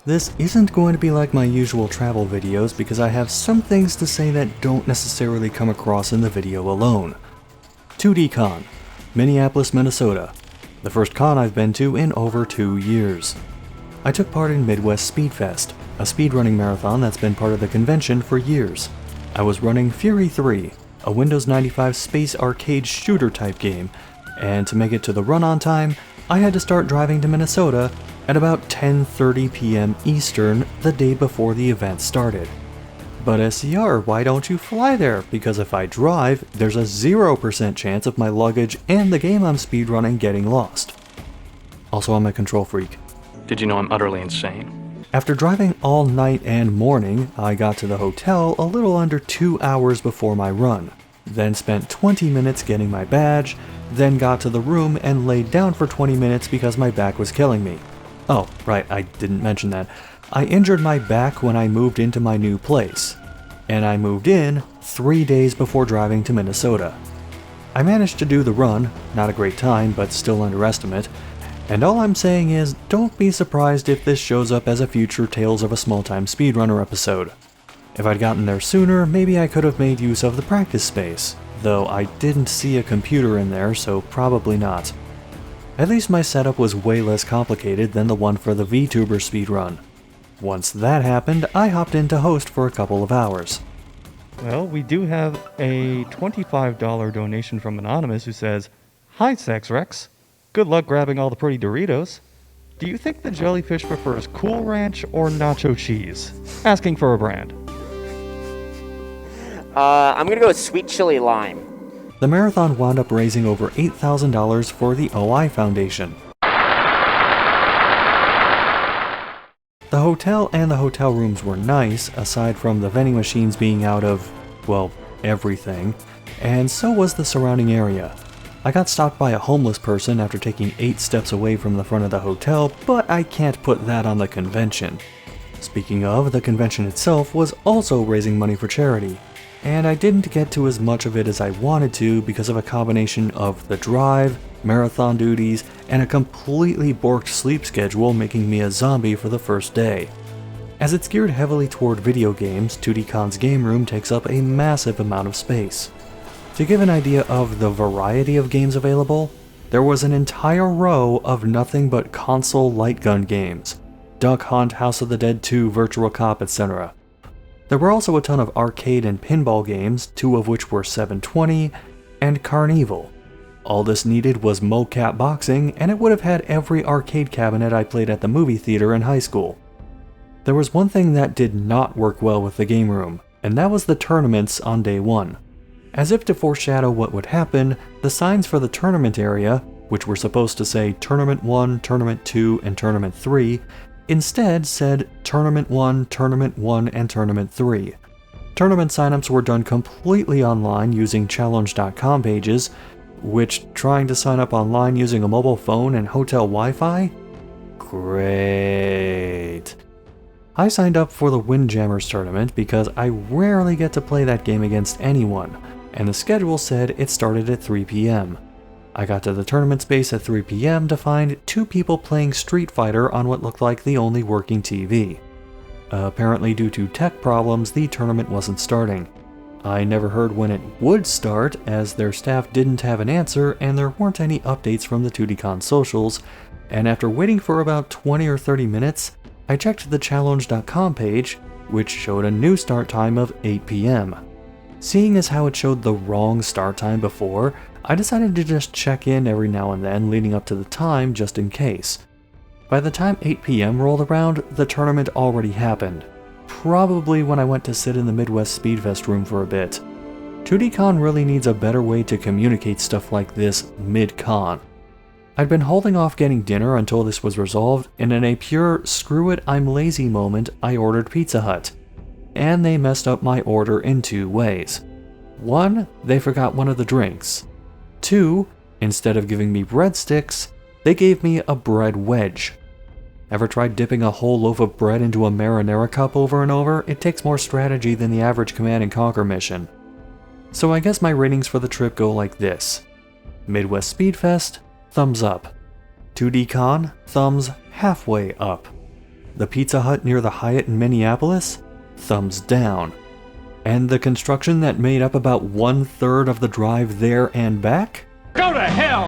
This isn't going to be like my usual travel videos because I have some things to say that don't necessarily come across in the video alone. 2D Con, Minneapolis, Minnesota. The first con I've been to in over 2 years. I took part in Midwest Speedfest, a speedrunning marathon that's been part of the convention for years. I was running Fury 3, a Windows 95 space arcade shooter type game, and to make it to the run on time, I had to start driving to Minnesota at about 10:30 p.m. Eastern the day before the event started. But SCR, why don't you fly there? Because if I drive, there's a 0% chance of my luggage and the game I'm speedrunning getting lost. Also, I'm a control freak. Did you know I'm utterly insane? After driving all night and morning, I got to the hotel a little under 2 hours before my run, then spent 20 minutes getting my badge, then got to the room and laid down for 20 minutes because my back was killing me. Oh, right, I didn't mention that. I injured my back when I moved into my new place, and I moved in 3 days before driving to Minnesota. I managed to do the run, not a great time, but still underestimate, and all I'm saying is, don't be surprised if this shows up as a future Tales of a Small-Time Speedrunner episode. If I'd gotten there sooner, maybe I could have made use of the practice space, though I didn't see a computer in there, so probably not. At least my setup was way less complicated than the one for the VTuber speedrun. Once that happened, I hopped in to host for a couple of hours. Well, we do have a $25 donation from Anonymous who says, "Hi, Sex Rex. Good luck grabbing all the pretty Doritos. Do you think the jellyfish prefers Cool Ranch or nacho cheese?" Asking for a brand. I'm gonna go with sweet chili lime. The marathon wound up raising over $8,000 for the OI Foundation. The hotel and the hotel rooms were nice, aside from the vending machines being out of, well, everything, and so was the surrounding area. I got stopped by a homeless person after taking 8 steps away from the front of the hotel, but I can't put that on the convention. Speaking of, the convention itself was also raising money for charity, and I didn't get to as much of it as I wanted to because of a combination of the drive, marathon duties, and a completely borked sleep schedule making me a zombie for the first day. As it's geared heavily toward video games, 2DCon's game room takes up a massive amount of space. To give an idea of the variety of games available, there was an entire row of nothing but console light gun games, Duck Hunt, House of the Dead 2, Virtual Cop, etc. There were also a ton of arcade and pinball games, 2 of which were 720, and Carnival. All this needed was mocap boxing, and it would have had every arcade cabinet I played at the movie theater in high school. There was one thing that did not work well with the game room, and that was the tournaments on day 1. As if to foreshadow what would happen, the signs for the tournament area, which were supposed to say Tournament 1, Tournament 2, and Tournament 3, instead said Tournament 1, and Tournament 3. Tournament signups were done completely online using challenge.com pages, which trying to sign up online using a mobile phone and hotel Wi-Fi? Great. I signed up for the Windjammers tournament because I rarely get to play that game against anyone, and the schedule said it started at 3 p.m. I got to the tournament space at 3 p.m. to find 2 people playing Street Fighter on what looked like the only working TV. Apparently due to tech problems, the tournament wasn't starting. I never heard when it would start, as their staff didn't have an answer and there weren't any updates from the 2DCon socials, and after waiting for about 20 or 30 minutes, I checked the challenge.com page, which showed a new start time of 8 p.m. Seeing as how it showed the wrong start time before, I decided to just check in every now and then leading up to the time just in case. By the time 8 p.m. rolled around, the tournament already happened. Probably when I went to sit in the Midwest Speedfest room for a bit. 2DCon really needs a better way to communicate stuff like this mid-con. I'd been holding off getting dinner until this was resolved, and in a pure screw it I'm lazy moment, I ordered Pizza Hut. And they messed up my order in 2 ways. 1, they forgot one of the drinks. 2, instead of giving me breadsticks, they gave me a bread wedge. Ever tried dipping a whole loaf of bread into a marinara cup over and over? It takes more strategy than the average Command & Conquer mission. So I guess my ratings for the trip go like this. Midwest Speedfest, thumbs up. 2DCon, thumbs halfway up. The Pizza Hut near the Hyatt in Minneapolis? Thumbs down. And the construction that made up about 1/3 of the drive there and back? Go to hell!